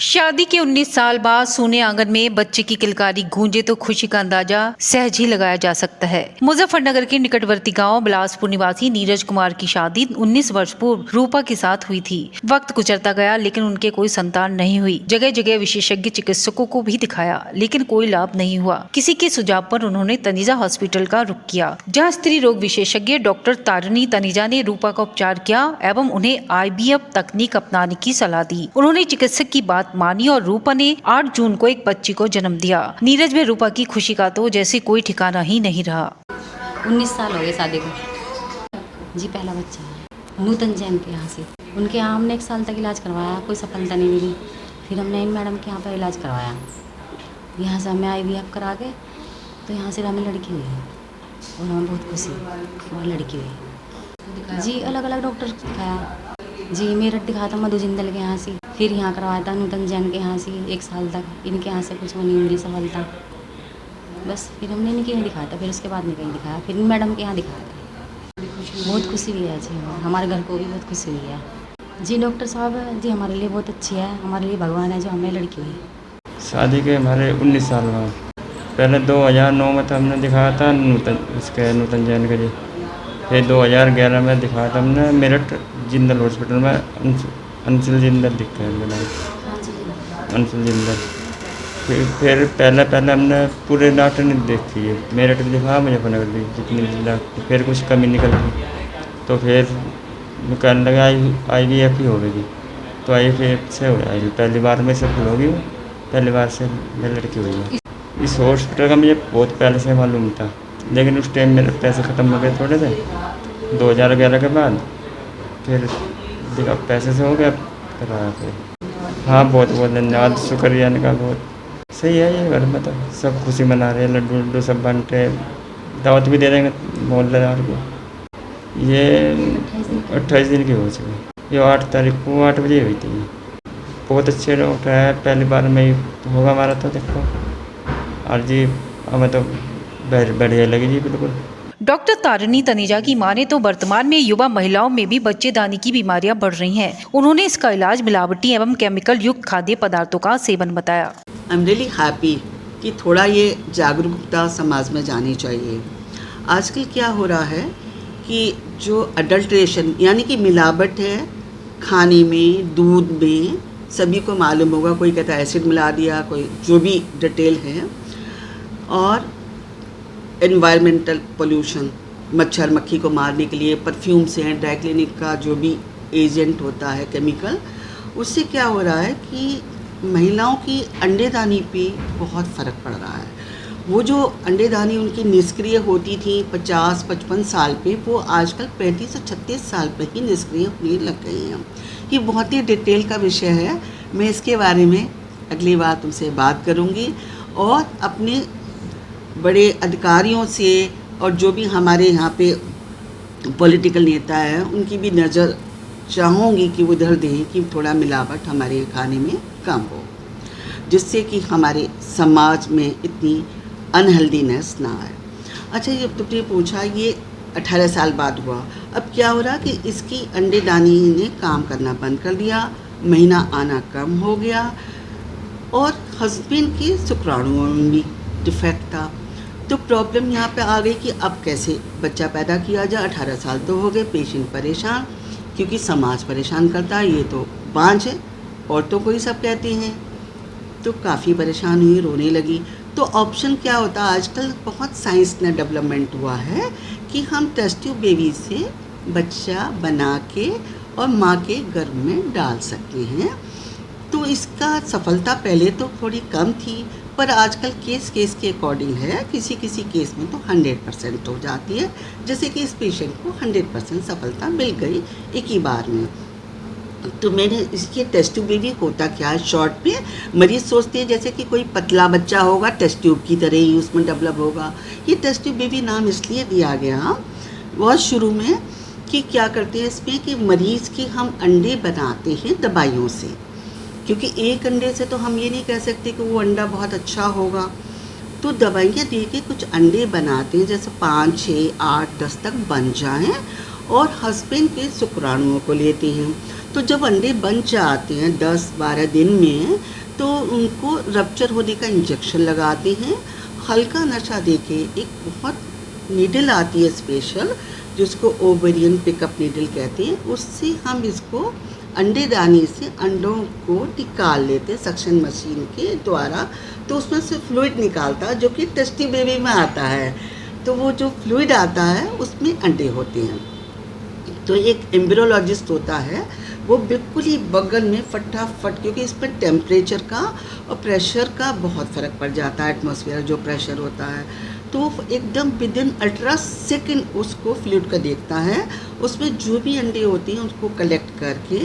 शादी के 19 साल बाद सोने आंगन में बच्चे की किलकारी गूंजे तो खुशी का अंदाजा सहज ही लगाया जा सकता है। मुजफ्फरनगर के निकटवर्ती गांव बिलासपुर निवासी नीरज कुमार की शादी 19 वर्ष पूर्व रूपा के साथ हुई थी। वक्त गुजरता गया लेकिन उनके कोई संतान नहीं हुई। जगह जगह विशेषज्ञ चिकित्सकों को भी दिखाया लेकिन कोई लाभ नहीं हुआ। किसी के सुझाव पर उन्होंने तनीजा हॉस्पिटल का रुख किया, जहाँ स्त्री रोग विशेषज्ञ डॉक्टर तारिणी तनीजा ने रूपा का उपचार किया एवं उन्हें IVF तकनीक अपनाने की सलाह दी। उन्होंने चिकित्सक की बात मानी और रूपा ने 8 जून को एक बच्ची को जन्म दिया। नीरज में रूपा की खुशी का तो जैसे कोई ठिकाना ही नहीं रहा। 19 साल हो गए शादी को जी। पहला बच्चा है नूतन जैन के यहाँ से। उनके यहाँ हमने 1 साल तक इलाज करवाया, कोई सफलता नहीं मिली। फिर हमने इन मैडम के यहाँ पर इलाज करवाया। यहाँ से हमें IVF करा के तो यहाँ से हमें लड़की हुई और हमें बहुत खुशी और लड़की हुई जी। अलग अलग डॉक्टर दिखाया जी। मेरठ दिखाया था मधु जिंदल के यहाँ से, फिर यहाँ करवाया था नूतन जैन के यहाँ से 1 साल तक। इनके यहाँ से कुछ नहीं मिली सफलता, बस फिर हमने इनके यहाँ दिखाया था। फिर उसके बाद नहीं कहीं दिखाया, फिर मैडम के यहाँ दिखाया था। बहुत खुशी हुई है जी, हमारे घर को भी बहुत खुशी हुई है जी। डॉक्टर साहब जी हमारे लिए बहुत अच्छी है, हमारे लिए भगवान है जो हमें लड़की हुई। शादी के हमारे 19 साल बाद पहले 2009 में तो हमने दिखाया था नूतन जैन के जी। फिर 2011 में दिखाया था हमने मेरठ जिंदल हॉस्पिटल में अंशुल जिंदल दिखते हैं अंशुल जिंदल। फिर पहले हमने पूरे डॉक्टर ने देखी है, मेरठ भी दिखाया, मुजफ्फरनगर भी, जितनी डॉक्टर। फिर कुछ कमी निकल गई तो फिर कहने लगा IVF ही होगी। तो IVF से हो जाएगी, पहली बार में सफल होगी, पहली बार से मेरी लड़की हुई है। इस हॉस्पिटल का मुझे बहुत पहले से मालूम था, लेकिन उस टाइम मेरे पैसे ख़त्म हो गए थोड़े से 2011 के बाद। फिर देखा पैसे से हो गया कराया फिर। हाँ बहुत बहुत धन्यवाद, शुक्रिया इनका बहुत। सही है ये घर में तो सब खुशी मना रहे हैं, लड्डू वड्डू सब बनते हैं, दावत भी दे देंगे मोहल्लेदार को। ये 28 दिन की हो चुकी। ये 8 तारीख को 8 बजे हुई थी। बहुत अच्छे डॉक्टर है, पहली बार में ही होगा हमारा तो देखो। और जी हमें तो बढ़िया लगी जी बिल्कुल। डॉक्टर तारिणी तनीजा की माने तो वर्तमान में युवा महिलाओं में भी बच्चेदानी की बीमारियां बढ़ रही हैं। उन्होंने इसका इलाज मिलावटी एवं केमिकल युक्त खाद्य पदार्थों का सेवन बताया। आई एम रियली हैप्पी कि थोड़ा ये जागरूकता समाज में जानी चाहिए। आजकल क्या हो रहा है कि जो अडल्ट्रेशन यानी कि मिलावट है खाने में, दूध में, सभी को मालूम होगा। कोई कहता है एसिड मिला दिया, कोई जो भी डिटेल है। और एनवायरमेंटल पोल्यूशन, मच्छर मक्खी को मारने के लिए परफ्यूम से, ड्राई क्लीनिंग का जो भी एजेंट होता है केमिकल, उससे क्या हो रहा है कि महिलाओं की अंडेदानी पे बहुत फ़र्क पड़ रहा है। वो जो अंडेदानी उनकी निष्क्रिय होती थी 50-55 साल पे, वो आजकल 35 से 36 साल पे ही निष्क्रिय होने लग गई हैं। ये बहुत ही डिटेल का विषय है। मैं इसके बारे में अगली बार तुमसे बात करूँगी और अपने बड़े अधिकारियों से और जो भी हमारे यहाँ पे पॉलिटिकल नेता है उनकी भी नज़र चाहूँगी कि वो इधर दें कि थोड़ा मिलावट हमारे खाने में कम हो, जिससे कि हमारे समाज में इतनी अनहेल्दीनेस ना आए। अच्छा, ये तुमने पूछा ये 18 साल बाद हुआ। अब क्या हो रहा कि इसकी अंडेदानी ने काम करना बंद कर दिया, महीना आना कम हो गया और हस्बैंड के शुक्राणुओं में भी डिफेक्ट था। तो प्रॉब्लम यहाँ पे आ गई कि अब कैसे बच्चा पैदा किया जाए। 18 साल तो हो गए, पेशेंट परेशान, क्योंकि समाज परेशान करता है, ये तो बांझ है, औरतों को ही सब कहते हैं। तो काफ़ी परेशान हुई, रोने लगी। तो ऑप्शन क्या होता है, आजकल बहुत साइंस ने डेवलपमेंट हुआ है कि हम टेस्ट ट्यूब बेबी से बच्चा बना के और माँ के गर्भ में डाल सकते हैं। तो इसका सफलता पहले तो थोड़ी कम थी, पर आजकल केस के अकॉर्डिंग है। किसी केस में तो 100% हो जाती है, जैसे कि इस पेशेंट को 100% सफलता मिल गई एक ही बार में। तो मैंने इसके टेस्ट ट्यूब बेबी होता क्या है, शॉर्ट में मरीज़ सोचते हैं जैसे कि कोई पतला बच्चा होगा, टेस्ट ट्यूब की तरह ही उसमें डेवलप होगा। ये टेस्ट ट्यूब बेबी नाम इसलिए दिया गया बहुत शुरू में कि क्या करते हैं इसमें कि मरीज़ के हम अंडे बनाते हैं दवाइयों से, क्योंकि एक अंडे से तो हम ये नहीं कह सकते कि वो अंडा बहुत अच्छा होगा। तो दवाइयाँ दे के कुछ अंडे बनाते हैं, जैसे 5, 6, 8, 10 तक बन जाएं और हस्बैंड के शुक्राणुओं को लेते हैं। तो जब अंडे बन जाते हैं 10-12 दिन में, तो उनको रप्चर होने का इंजेक्शन लगाते हैं। हल्का नशा देके एक बहुत नीडल आती है स्पेशल, जिसको ओवेरियन पिकअप नीडल कहते हैं, उससे हम इसको अंडे दानी से अंडों को निकाल लेते हैं सक्शन मशीन के द्वारा। तो उसमें से फ्लूइड निकालता है जो कि टेस्टी बेबी में आता है। तो वो जो फ्लूइड आता है उसमें अंडे होते हैं। तो एक एम्ब्रियोलॉजिस्ट होता है, वो बिल्कुल ही बगल में फटाफट, क्योंकि इस पर टेम्परेचर का और प्रेशर का बहुत फ़र्क पड़ जाता है, एटमॉस्फेयर जो प्रेशर होता है, तो एकदम विदिन अल्ट्रा सेकेंड उसको फ्लूइड का देखता है। उसमें जो भी अंडे होते हैं उसको कलेक्ट करके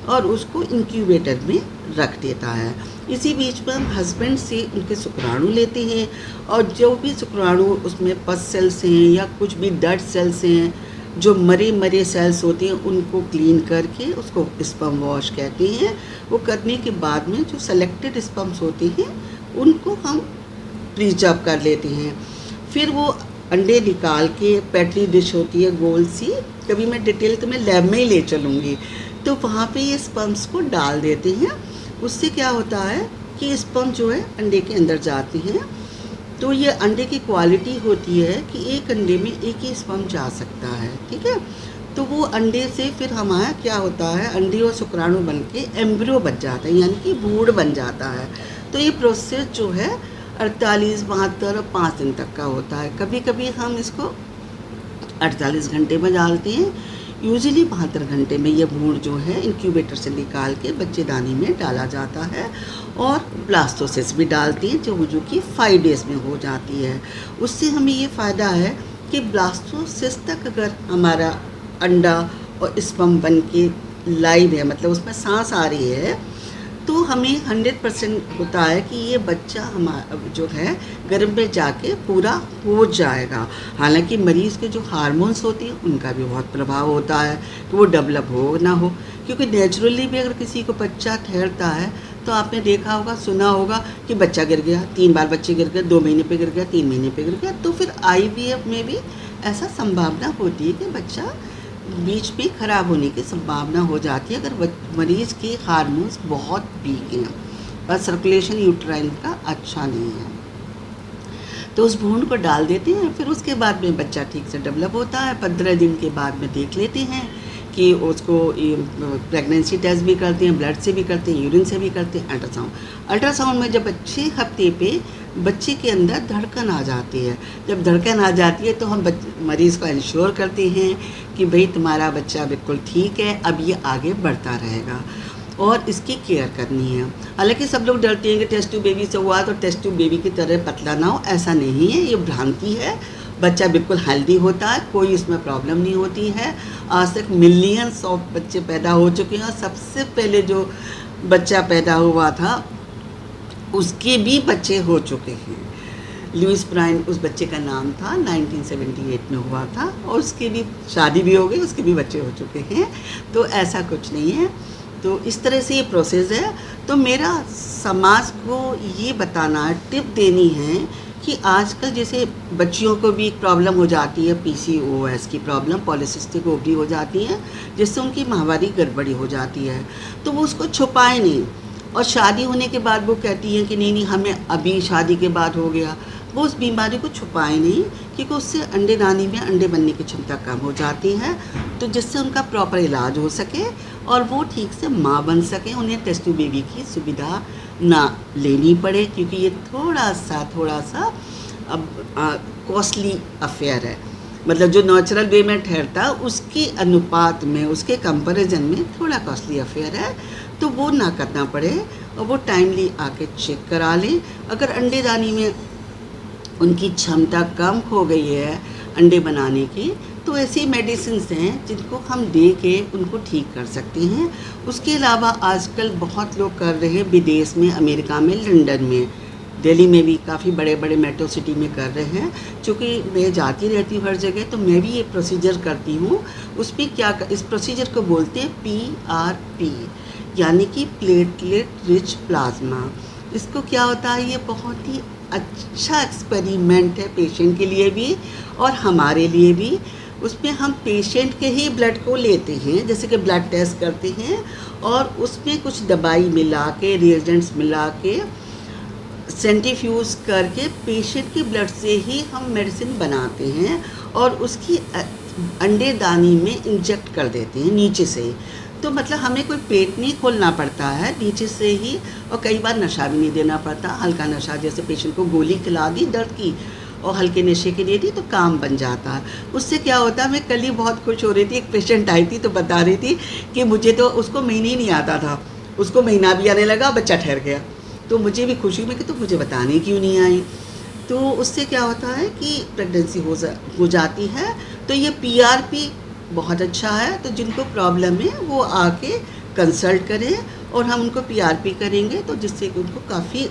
और उसको इंक्यूबेटर में रख देता है। इसी बीच में हम हस्बैंड से उनके शुक्राणु लेते हैं, और जो भी शुक्राणु उसमें पस सेल्स हैं या कुछ भी डड सेल्स हैं, जो मरे सेल्स होते हैं, उनको क्लीन करके, उसको स्पर्म वॉश कहते हैं, वो करने के बाद में जो सेलेक्टेड स्पर्म्स होते हैं उनको हम प्रिजर्व कर लेते हैं। फिर वो अंडे निकाल के पेट्री डिश होती है गोल सी, कभी मैं डिटेल तो मैं लैब में ही ले चलूँगी, तो वहाँ पे ये स्पर्म्स को डाल देते हैं। उससे क्या होता है कि स्पर्म जो है अंडे के अंदर जाते हैं। तो ये अंडे की क्वालिटी होती है कि एक अंडे में एक ही स्पर्म जा सकता है, ठीक है। तो वो अंडे से फिर हमारा क्या होता है, अंडे और शुक्राणु बन के एम्ब्रियो बन जाता है, यानी कि भ्रूण बन जाता है। तो ये प्रोसेस जो है 48, 72 और 5 दिन तक का होता है। कभी कभी हम इसको 48 घंटे में डालते हैं, यूजुअली 72 घंटे में ये भ्रूण जो है इंक्यूबेटर से निकाल के बच्चेदानी में डाला जाता है। और ब्लास्टोसिस भी डालती हैं जो कि 5 डेज़ में हो जाती है। उससे हमें ये फ़ायदा है कि ब्लास्टोसिस तक अगर हमारा अंडा और स्पर्म बन के लाइव है, मतलब उसमें सांस आ रही है, तो हमें 100% होता है कि ये बच्चा हमारा जो है गर्भ में जाके पूरा हो जाएगा। हालांकि मरीज़ के जो हार्मोन्स होती हैं उनका भी बहुत प्रभाव होता है कि वो डेवलप हो ना हो, क्योंकि नेचुरली भी अगर किसी को बच्चा ठहरता है तो आपने देखा होगा, सुना होगा कि बच्चा गिर गया, 3 बार बच्चे गिर गए, 2 महीने पे गिर गया, 3 महीने पे गिर गया। तो फिर IVF में भी ऐसा संभावना होती है कि बच्चा बीच में ख़राब होने की संभावना हो जाती है अगर मरीज़ के हार्मोन्स बहुत वीक हैं और सर्कुलेशन यूट्राइन का अच्छा नहीं है। तो उस भ्रूण को डाल देते हैं, फिर उसके बाद में बच्चा ठीक से डेवलप होता है। 15 दिन के बाद में देख लेते हैं कि उसको प्रेगनेंसी टेस्ट भी करते हैं, ब्लड से भी करते हैं, यूरिन से भी करते हैं, अल्ट्रासाउंड में जब अच्छे हफ्ते पे बच्चे के अंदर धड़कन आ जाती है, जब धड़कन आ जाती है तो हम मरीज़ को इंश्योर करते हैं कि भाई तुम्हारा बच्चा बिल्कुल ठीक है, अब ये आगे बढ़ता रहेगा और इसकी केयर करनी है। हालांकि सब लोग डरते हैं कि टेस्ट ट्यूब बेबी से हुआ तो टेस्ट ट्यूब बेबी की तरह पतला ना हो, ऐसा नहीं है, ये भ्रांति है। बच्चा बिल्कुल हेल्दी होता है, कोई इसमें प्रॉब्लम नहीं होती है। आज तक मिलियंस ऑफ बच्चे पैदा हो चुके हैं और सबसे पहले जो बच्चा पैदा हुआ था उसके भी बच्चे हो चुके हैं। लुइस ब्राइन उस बच्चे का नाम था, 1978 में हुआ था और उसकी भी शादी भी हो गई, उसके भी बच्चे हो चुके हैं। तो ऐसा कुछ नहीं है। तो इस तरह से ये प्रोसेस है। तो मेरा समाज को ये बताना है, टिप देनी है कि आजकल जैसे बच्चियों को भी एक प्रॉब्लम हो जाती है, PCOS की प्रॉब्लम, पॉलीसिस्टिक ओवरी हो जाती है, जिससे उनकी माहवारी गड़बड़ी हो जाती है। तो वो उसको छुपाए नहीं और शादी होने के बाद वो कहती हैं कि नहीं हमें अभी शादी के बाद हो गया। वो उस बीमारी को छुपाए नहीं, क्योंकि उससे अंडे दानी में अंडे बनने की क्षमता कम हो जाती है, तो जिससे उनका प्रॉपर इलाज हो सके और वो ठीक से माँ बन सके, उन्हें टेस्ट ट्यूब बेबी की सुविधा ना लेनी पड़े, क्योंकि ये थोड़ा सा अब कॉस्टली अफेयर है। मतलब जो नेचुरल वे में ठहरता उसके अनुपात में, उसके कंपैरिजन में थोड़ा कॉस्टली अफेयर है। तो वो ना करना पड़े और वो टाइमली आके चेक करा लें। अगर अंडे दानी में उनकी क्षमता कम हो गई है अंडे बनाने की, तो ऐसी मेडिसिन हैं जिनको हम दे के उनको ठीक कर सकते हैं। उसके अलावा आजकल बहुत लोग कर रहे हैं विदेश में, अमेरिका में, लंदन में, दिल्ली में भी काफ़ी बड़े बड़े मेट्रो सिटी में कर रहे हैं। चूँकि मैं जाती रहती हूँ हर जगह, तो मैं भी ये प्रोसीजर करती हूँ। उस पर क्या, इस प्रोसीजर को बोलते हैं PRP, यानी कि प्लेटलेट रिच प्लाज्मा। इसको क्या होता है, ये बहुत ही अच्छा एक्सपेरिमेंट है पेशेंट के लिए भी और हमारे लिए भी। उसमें हम पेशेंट के ही ब्लड को लेते हैं, जैसे कि ब्लड टेस्ट करते हैं, और उसमें कुछ दवाई मिला के, रिएजेंट्स मिला के, सेंट्रीफ्यूज करके पेशेंट के ब्लड से ही हम मेडिसिन बनाते हैं और उसकी अंडेदानी में इंजेक्ट कर देते हैं नीचे से। तो मतलब हमें कोई पेट नहीं खोलना पड़ता है, नीचे से ही, और कई बार नशा भी नहीं देना पड़ता। हल्का नशा, जैसे पेशेंट को गोली खिला दी दर्द की और हल्के नशे के लिए दी तो काम बन जाता है। उससे क्या होता है, मैं कल ही बहुत खुश हो रही थी, एक पेशेंट आई थी तो बता रही थी कि मुझे तो, उसको महीने ही नहीं आता था, उसको महीना भी आने लगा, बच्चा ठहर गया। तो मुझे भी खुशी हुई कि तो मुझे बताने क्यों नहीं आई। तो उससे क्या होता है कि प्रेगनेंसी हो जाती है। तो ये PRP बहुत अच्छा है, तो जिनको प्रॉब्लम है वो आके कंसल्ट करें और हम उनको PRP करेंगे, तो जिससे कि उनको काफ़ी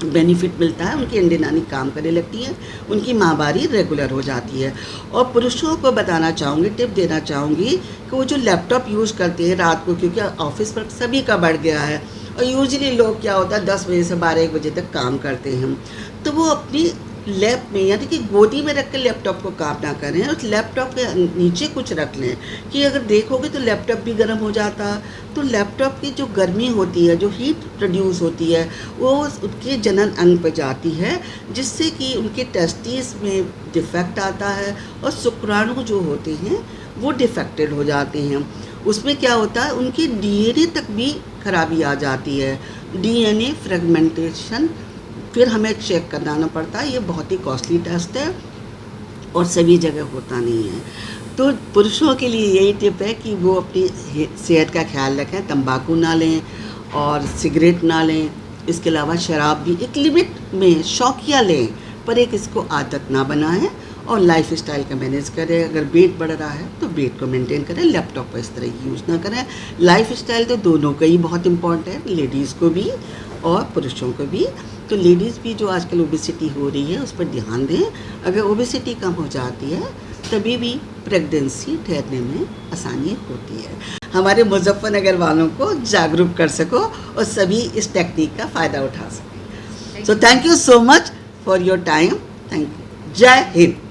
बेनिफिट मिलता है, उनकी अंडेदानी काम करने लगती है, उनकी माहवारी रेगुलर हो जाती है। और पुरुषों को बताना चाहूँगी, टिप देना चाहूँगी कि वो जो लैपटॉप यूज़ करते हैं रात को, क्योंकि ऑफिस पर सभी का बढ़ गया है और यूजुअली लोग क्या होता है 10 बजे से 12-1 बजे तक काम करते हैं, तो वो अपनी लैप में, यानी कि गोदी में रख के लैपटॉप को काम ना करें, उस लैपटॉप के नीचे कुछ रख लें कि अगर देखोगे तो लैपटॉप भी गर्म हो जाता। तो लैपटॉप की जो गर्मी होती है, जो हीट प्रोड्यूस होती है, वो उनके जनन अंग पर जाती है, जिससे कि उनके टेस्टिस में डिफेक्ट आता है और शुक्राणु जो होते हैं वो डिफेक्टेड हो जाते हैं। उसमें क्या होता है, उनकी DNA तक भी खराबी आ जाती है, DNA फ्रेगमेंटेशन, फिर हमें चेक कराना पड़ता है। ये बहुत ही कॉस्टली टेस्ट है और सभी जगह होता नहीं है। तो पुरुषों के लिए यही टिप है कि वो अपनी सेहत का ख्याल रखें, तंबाकू ना लें और सिगरेट ना लें। इसके अलावा शराब भी एक लिमिट में शौकिया लें, पर एक इसको आदत ना बनाएं और लाइफ स्टाइल का मैनेज करें। अगर वेट बढ़ रहा है तो वेट को मेंटेन करें, लैपटॉप को इस तरह यूज़ ना करें। लाइफ स्टाइल तो दोनों का ही बहुत इम्पोर्टेंट है, लेडीज़ को भी और पुरुषों को भी। तो लेडीज़ भी जो आजकल ओबेसिटी हो रही है उस पर ध्यान दें। अगर ओबेसिटी कम हो जाती है तभी भी प्रेगनेंसी ठहरने में आसानी होती है। हमारे मुजफ्फरनगर वालों को जागरूक कर सको और सभी इस टेक्निक का फ़ायदा उठा सकें। So thank you so much for your time. Thank you. जय हिंद।